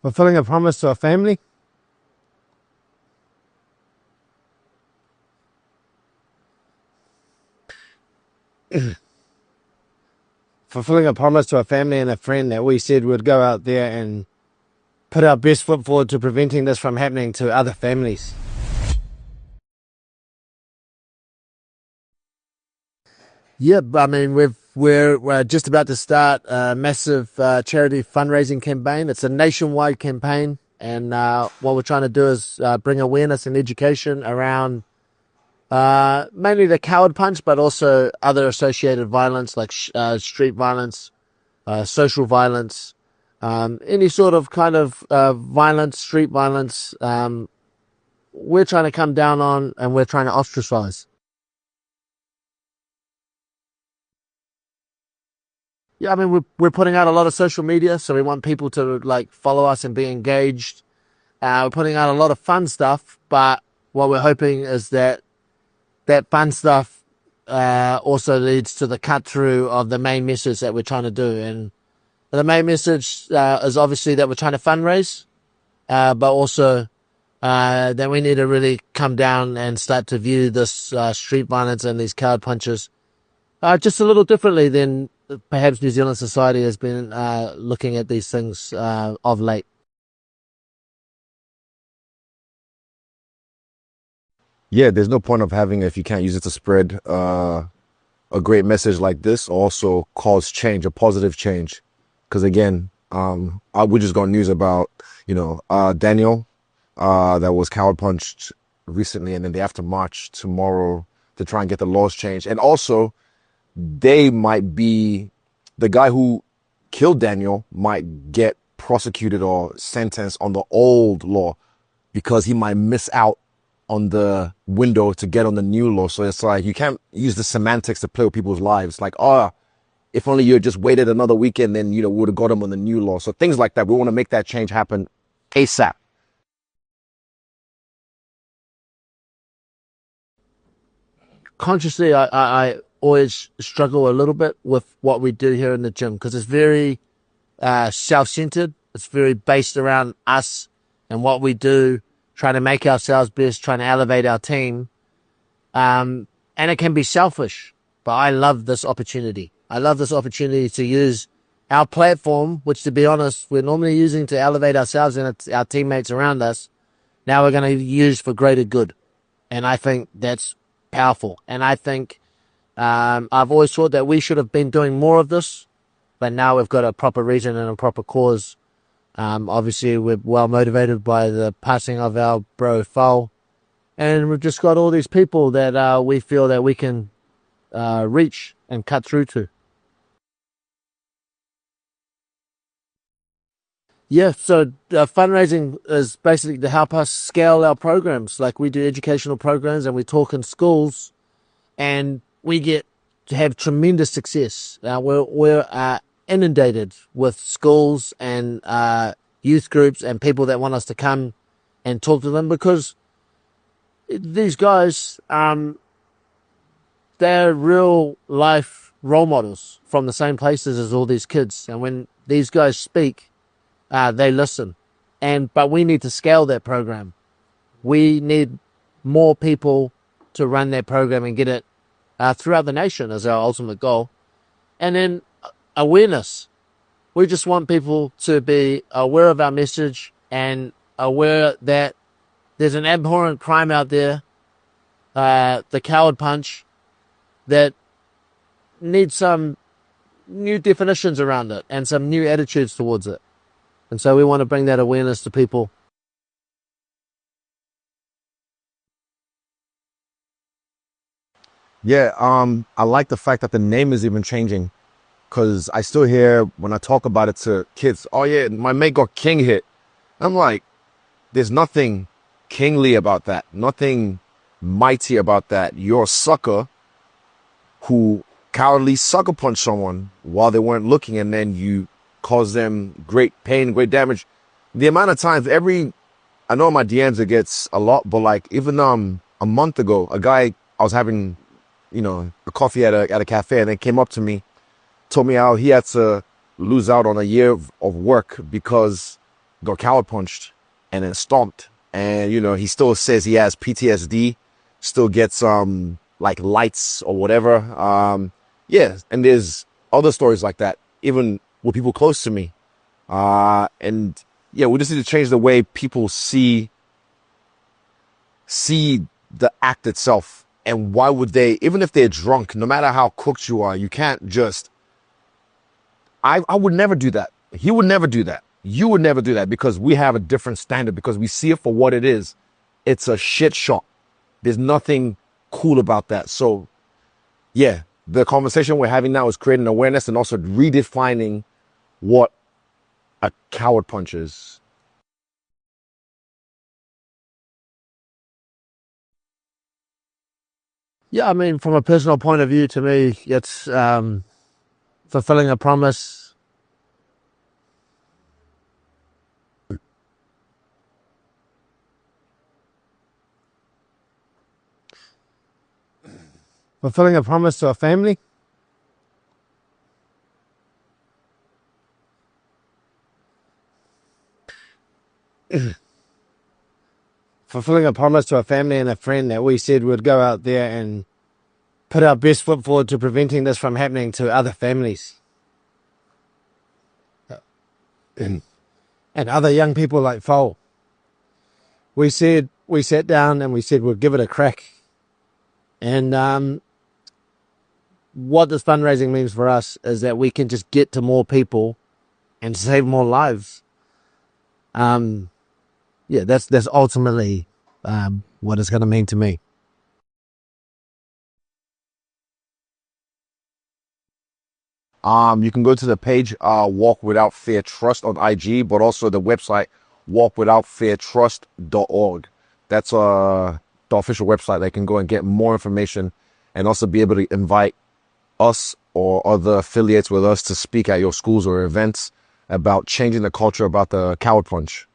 Fulfilling a promise to a family. Fulfilling a promise to a family and a friend that we said would go out there and put our best foot forward to preventing this from happening to other families. Yeah, I mean, we're just about to start a massive charity fundraising campaign. It's a nationwide campaign, and what we're trying to do is bring awareness and education around mainly the coward punch, but also other associated violence like street violence, social violence, any sort of kind of violence, street violence. We're trying to come down on, and we're trying to ostracize. Yeah, I mean, we're putting out a lot of social media, so we want people to like follow us and be engaged. We're putting out a lot of fun stuff, but what we're hoping is that that fun stuff also leads to the cut through of the main message that we're trying to do. And the main message is obviously that we're trying to fundraise, but also that we need to really come down and start to view this street violence and these coward punches just a little differently than perhaps New Zealand society has been looking at these things of late. Yeah, there's no point of having it if you can't use it to spread a great message like this, also cause change, a positive change. Because again, we just got news about, Daniel that was coward punched recently, and then they have to march tomorrow to try and get the laws changed. And also, they might be, the guy who killed Daniel might get prosecuted or sentenced on the old law because he might miss out on the window to get on the new law. So it's like, you can't use the semantics to play with people's lives. Like, if only you had just waited another weekend, then, we would have got him on the new law. So things like that. We want to make that change happen ASAP. Consciously, I always struggle a little bit with what we do here in the gym because it's very self-centered. It's very based around us and what we do, trying to make ourselves best, trying to elevate our team. And it can be selfish, but I love this opportunity. I love this opportunity to use our platform, which to be honest, we're normally using to elevate ourselves and our teammates around us. Now we're going to use for greater good. And I think that's powerful. And I think I've always thought that we should have been doing more of this, but now we've got a proper reason and a proper cause. Obviously, we're well motivated by the passing of our bro Fau, and we've just got all these people that we feel that we can reach and cut through to. Yeah, so fundraising is basically to help us scale our programs. Like we do educational programs and we talk in schools, and we get to have tremendous success. We're inundated with schools and youth groups and people that want us to come and talk to them because these guys, they're real life role models from the same places as all these kids. And when these guys speak, they listen. But we need to scale that program. We need more people to run that program and get it throughout the nation as our ultimate goal. And then awareness. We just want people to be aware of our message and aware that there's an abhorrent crime out there, the coward punch, that needs some new definitions around it and some new attitudes towards it. And so we want to bring that awareness to people. Yeah, I like the fact that the name is even changing because I still hear when I talk about it to kids, oh yeah, my mate got king hit. I'm like, there's nothing kingly about that, nothing mighty about that. You're a sucker who cowardly sucker punched someone while they weren't looking, and then you cause them great pain, great damage. The amount of times I know in my DMs it gets a lot, but like even a month ago, a guy I was having, a coffee at a cafe, and they came up to me, told me how he had to lose out on a year of work because got coward punched and then stomped. And, he still says he has PTSD, still gets, like lights or whatever. Yeah. And there's other stories like that, even with people close to me. And yeah, we just need to change the way people see the act itself. And why would they, even if they're drunk, no matter how cooked you are, you can't just, I would never do that. He would never do that. You would never do that because we have a different standard, because we see it for what it is. It's a shit shot. There's nothing cool about that. So yeah, the conversation we're having now is creating awareness and also redefining what a coward punch is. Yeah, I mean, from a personal point of view, to me, it's fulfilling a promise. Fulfilling a promise to a family. Fulfilling a promise to a family and a friend that we said would go out there and put our best foot forward to preventing this from happening to other families and other young people like Fau. We sat down and we said we'd give it a crack. And what this fundraising means for us is that we can just get to more people and save more lives. Yeah, that's ultimately what it's going to mean to me. You can go to the page Walk Without Fear Trust on IG, but also the website walkwithoutfeartrust.org. That's the official website. They can go and get more information and also be able to invite us or other affiliates with us to speak at your schools or events about changing the culture about the coward punch.